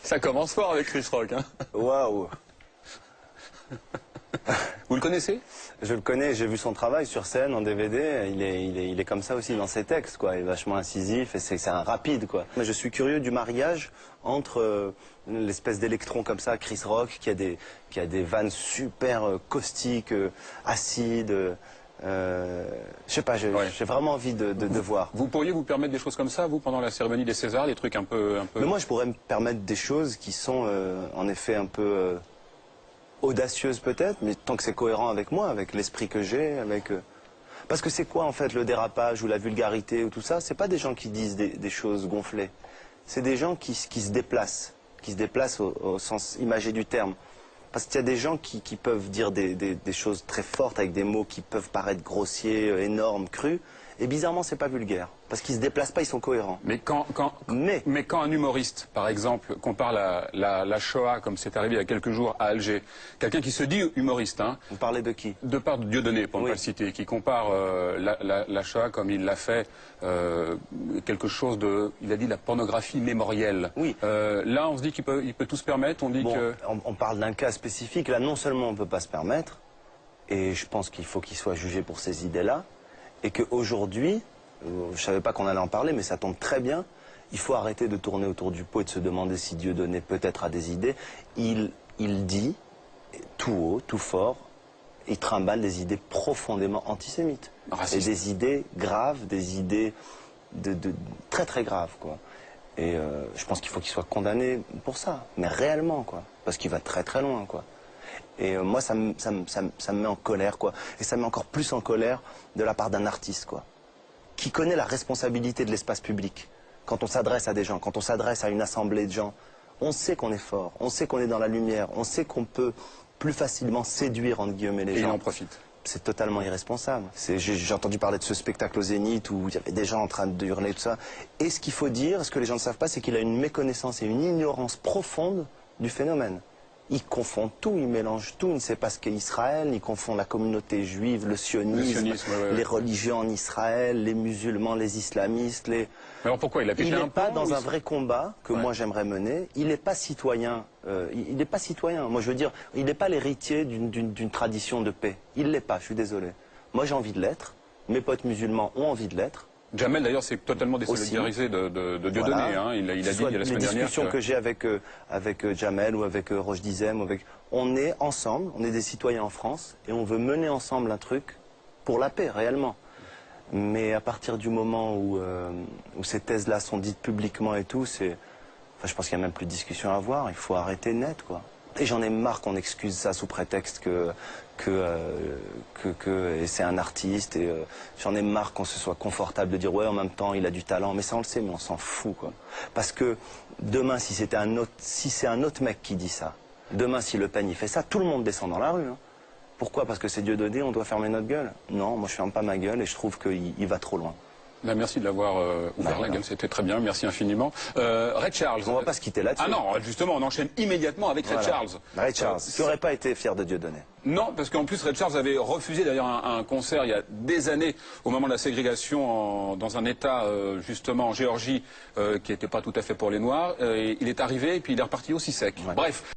Ça commence fort avec Chris Rock, hein. Waouh. Vous le connaissez? Je le connais, j'ai vu son travail sur scène en DVD. Il est comme ça aussi dans ses textes, quoi. Il est vachement incisif et c'est un rapide, quoi. Mais je suis curieux du mariage entre l'espèce d'électron comme ça, Chris Rock, qui a des vannes super caustiques, acides. Je sais pas, j'ai vraiment envie de voir. Vous pourriez vous permettre des choses comme ça, vous, pendant la cérémonie des Césars, des trucs un peu... Mais moi, je pourrais me permettre des choses qui sont en effet un peu audacieuses peut-être, mais tant que c'est cohérent avec moi, avec l'esprit que j'ai, avec... Parce que c'est quoi en fait le dérapage ou la vulgarité ou tout ça? C'est pas des gens qui disent des choses gonflées. C'est des gens qui se déplacent au sens imagé du terme. Parce qu'il y a des gens qui peuvent dire des choses très fortes avec des mots qui peuvent paraître grossiers, énormes, crus. Et bizarrement, c'est pas vulgaire. Parce qu'ils se déplacent pas, ils sont cohérents. Mais quand un humoriste, par exemple, compare la Shoah, comme c'est arrivé il y a quelques jours à Alger, quelqu'un qui se dit humoriste, hein, Vous parlez de qui? de part de Dieudonné, pour ne pas le citer, qui compare la Shoah comme il l'a fait, quelque chose de, il a dit la pornographie mémorielle. Oui. Là, on se dit qu'il peut tout se permettre, on dit que... On parle d'un cas spécifique. Là, non seulement on ne peut pas se permettre, et je pense qu'il faut qu'il soit jugé pour ces idées-là, et qu'aujourd'hui, je ne savais pas qu'on allait en parler, mais ça tombe très bien, il faut arrêter de tourner autour du pot et de se demander si Dieudonné peut-être a des idées. Il dit, tout haut, tout fort, il trimballe des idées profondément antisémites. Raciste. Et des idées graves, des idées très très graves, quoi. Et je pense qu'il faut qu'il soit condamné pour ça, mais réellement, quoi. Parce qu'il va très très loin, quoi. Et moi, ça me met en colère, quoi. Et ça me met encore plus en colère de la part d'un artiste, quoi. Qui connaît la responsabilité de l'espace public. Quand on s'adresse à des gens, quand on s'adresse à une assemblée de gens, on sait qu'on est fort, on sait qu'on est dans la lumière, on sait qu'on peut plus facilement séduire, entre guillemets, les gens. Et il en profite. C'est totalement irresponsable. J'ai entendu parler de ce spectacle au Zénith où il y avait des gens en train de hurler, tout ça. Et ce qu'il faut dire, ce que les gens ne savent pas, c'est qu'il a une méconnaissance et une ignorance profonde du phénomène. Il confond tout, il mélange tout, il ne sait pas ce qu'est Israël, il confond la communauté juive, le sionisme, les religions en Israël, les musulmans, les islamistes, les... Mais alors pourquoi il a pété un plomb? Il n'est pas dans un vrai combat que moi j'aimerais mener, il n'est pas citoyen, il n'est pas citoyen, moi je veux dire, il n'est pas l'héritier d'une tradition de paix, il ne l'est pas, je suis désolé. Moi j'ai envie de l'être, mes potes musulmans ont envie de l'être. Jamel, d'ailleurs, s'est totalement désolidarisé de Dieudonné. Voilà. Hein. Il a dit la semaine dernière. Les discussions que j'ai avec Jamel ou avec Roch Dizem, on est ensemble, on est des citoyens en France et on veut mener ensemble un truc pour la paix, réellement. Mais à partir du moment où ces thèses-là sont dites publiquement et tout, enfin, je pense qu'il n'y a même plus de discussion à avoir. Il faut arrêter net, quoi. Et j'en ai marre qu'on excuse ça sous prétexte que c'est un artiste. Et j'en ai marre qu'on se soit confortable de dire ouais, en même temps il a du talent. Mais ça on le sait, mais on s'en fout, quoi. Parce que demain si c'est un autre mec qui dit ça, demain si Le Pen il fait ça, tout le monde descend dans la rue. Hein. Pourquoi? Parce que c'est Dieudonné, on doit fermer notre gueule? Non, moi je ferme pas ma gueule et je trouve qu'il va trop loin. Ben, merci de l'avoir ouvert la gueule, c'était très bien, merci infiniment. Ray Charles. On va pas se quitter là-dessus. Ah non, justement, on enchaîne immédiatement avec Ray Charles. Ray Charles, tu n'aurais pas été fier de Dieudonné? Non, parce qu'en plus Ray Charles avait refusé d'ailleurs un concert il y a des années, au moment de la ségrégation, dans un état justement en Géorgie qui n'était pas tout à fait pour les Noirs. Et il est arrivé et puis il est reparti aussi sec. Ouais. Bref.